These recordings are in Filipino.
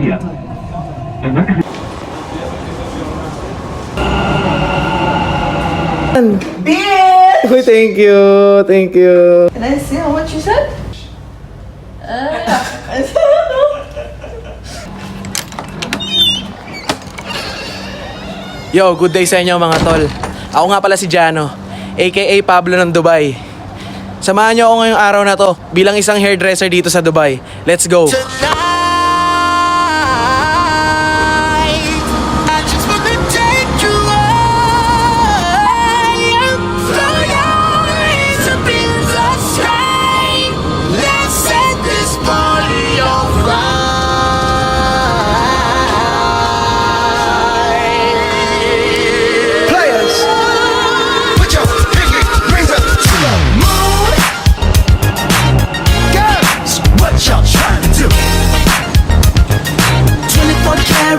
Malaysia. Bitch! Uy, thank you. Thank you. Can I see what you said? Yo, good day sa inyo mga tol. Ako nga pala si Jano, aka Pablo ng Dubai. Samahan niyo ako ngayong araw na to bilang isang hairdresser dito sa Dubai. Let's go!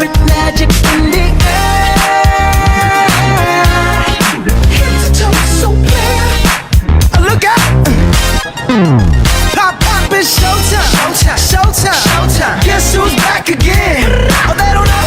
Magic in the air. Head to toe so clear. Look out! Pop, pop, it's showtime. Showtime, showtime, showtime. Guess who's back again? Oh, they don't know.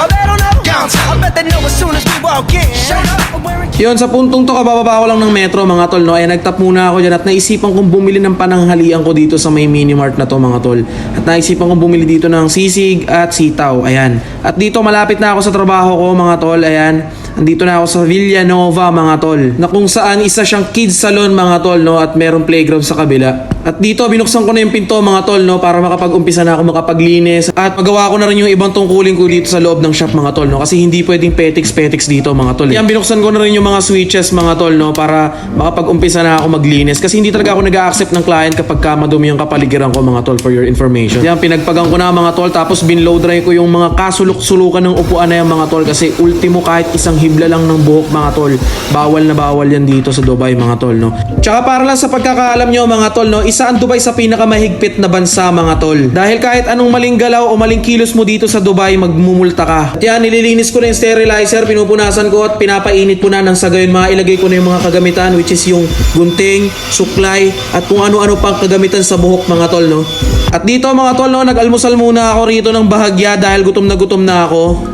Oh, they don't know. I bet they know as soon as we walk in. Show up, I'm wearing. Yun, sa puntong to, kabababa ko lang ng metro mga tol, no? Ay nagtap muna ako dyan at naisipan kong bumili ng pananghalian ko dito sa may minimart na to mga tol. At naisipan kong bumili dito ng sisig at sitaw, ayan. At dito malapit na ako sa trabaho ko mga tol, ayan. Andito na ako sa Villanova mga tol, na kung saan isa siyang kids salon mga tol, no? At merong playground sa kabila. At dito binuksan ko na yung pinto mga tol, no? Para makapag-umpisa na ako makapaglinis. At magawa ko na rin yung ibang tungkulin ko dito sa loob ng shop mga tol, no? Kasi hindi pwedeng petiks dito mga tol. Yan, binuksan ko na rin yung mga switches mga tol, no? Para makapag-umpisa na ako maglinis. Kasi hindi talaga ako nag-a-accept ng client kapag madumi yung kapaligiran ko mga tol, for your information. Yan, pinagpagan ko na mga tol. Tapos binlow dry ko yung mga kasulok-sulukan ng upuan na yan mga tol. Kasi ultimo kahit isang hibla lang ng buhok mga tol, bawal na bawal yan dito sa Dubai mga tol, no? Tsaka para lang sa pagkakaalam nyo mga tol, no? Isa ang Dubai sa pinakamahigpit na bansa mga tol. Dahil kahit anong maling galaw o maling kilos mo dito sa Dubai, magmumulta ka. At yan, nililinis ko na yung sterilizer, pinupunasan ko at pinapainit ko na ng sa gayon mailagay ko na yung mga kagamitan, which is yung gunting, suklay, at kung ano-ano pang kagamitan sa buhok mga tol, no? At dito mga tol, no, nag-almusal muna ako rito ng bahagya dahil gutom na ako.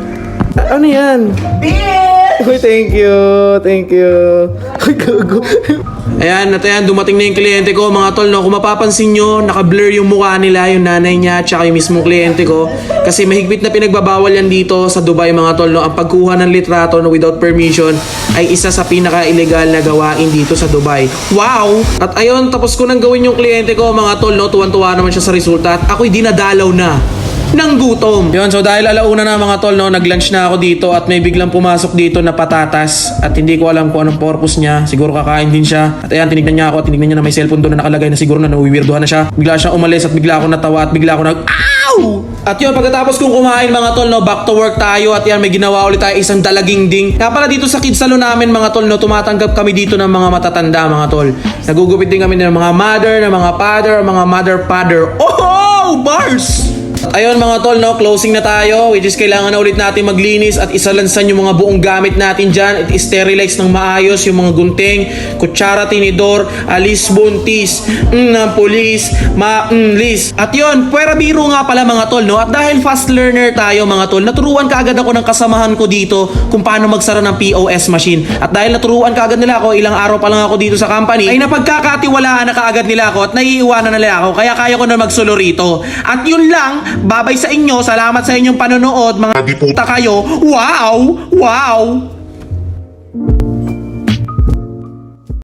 Ano yan? Uy, thank you. Thank you. Ayan, at ayan, dumating na yung kliyente ko mga tol, no? Kung mapapansin nyo, naka-blur yung mukha nila, yung nanay niya, tsaka yung mismong kliyente ko. Kasi mahigpit na pinagbabawal yan dito sa Dubai mga tol, no? Ang pagkuha ng litrato, no, without permission ay isa sa pinaka-illegal na gawain dito sa Dubai. Wow! At ayun, tapos ko nang gawin yung kliyente ko mga tol, no? Tuwan-tuwa naman siya sa resulta at ako'y dinadalaw na ng gutom. Yun, so dahil alauna na mga tol, no, nag-lunch na ako dito at may biglang pumasok dito na patatas at hindi ko alam kung anong purpose niya. Siguro kakain din siya. At ayan, tinignan niya ako at tinignan niya na may cellphone doon na nakalagay na siguro na nawiwirduhan na siya. Bigla siya umalis at bigla ako natawa at bigla ako Ow! At yun, pagkatapos kong kumain mga tol, no, back to work tayo at yan, may ginawa ulit tayo isang dalaging ding. Kaya pala dito sa kids salon namin mga tol, no, tumatanggap kami dito ng mga matatanda mga tol. Nagugupit din kami ng mga mother, ng mga father, mga mother-father. Oh! Bars! Ayun mga tol, no, closing na tayo, which is kailangan na ulit natin maglinis at isalansan yung mga buong gamit natin dyan at sterilize ng maayos yung mga gunting, kutsara, tinidor, alis, buntis, pulis, lis. At yun, puwera biro nga pala mga tol, no? At dahil fast learner tayo mga tol, naturuan kaagad ako ng kasamahan ko dito kung paano magsara ng POS machine. At dahil naturuan kaagad nila ako, ilang araw pa lang ako dito sa company, ay napagkakatiwalaan na kaagad nila ako at naiiwanan na nila ako, kaya kaya ko na magsulo rito. At yun lang, babay sa inyo, salamat sa inyong panonood, mga puta kayo. Wow! Wow!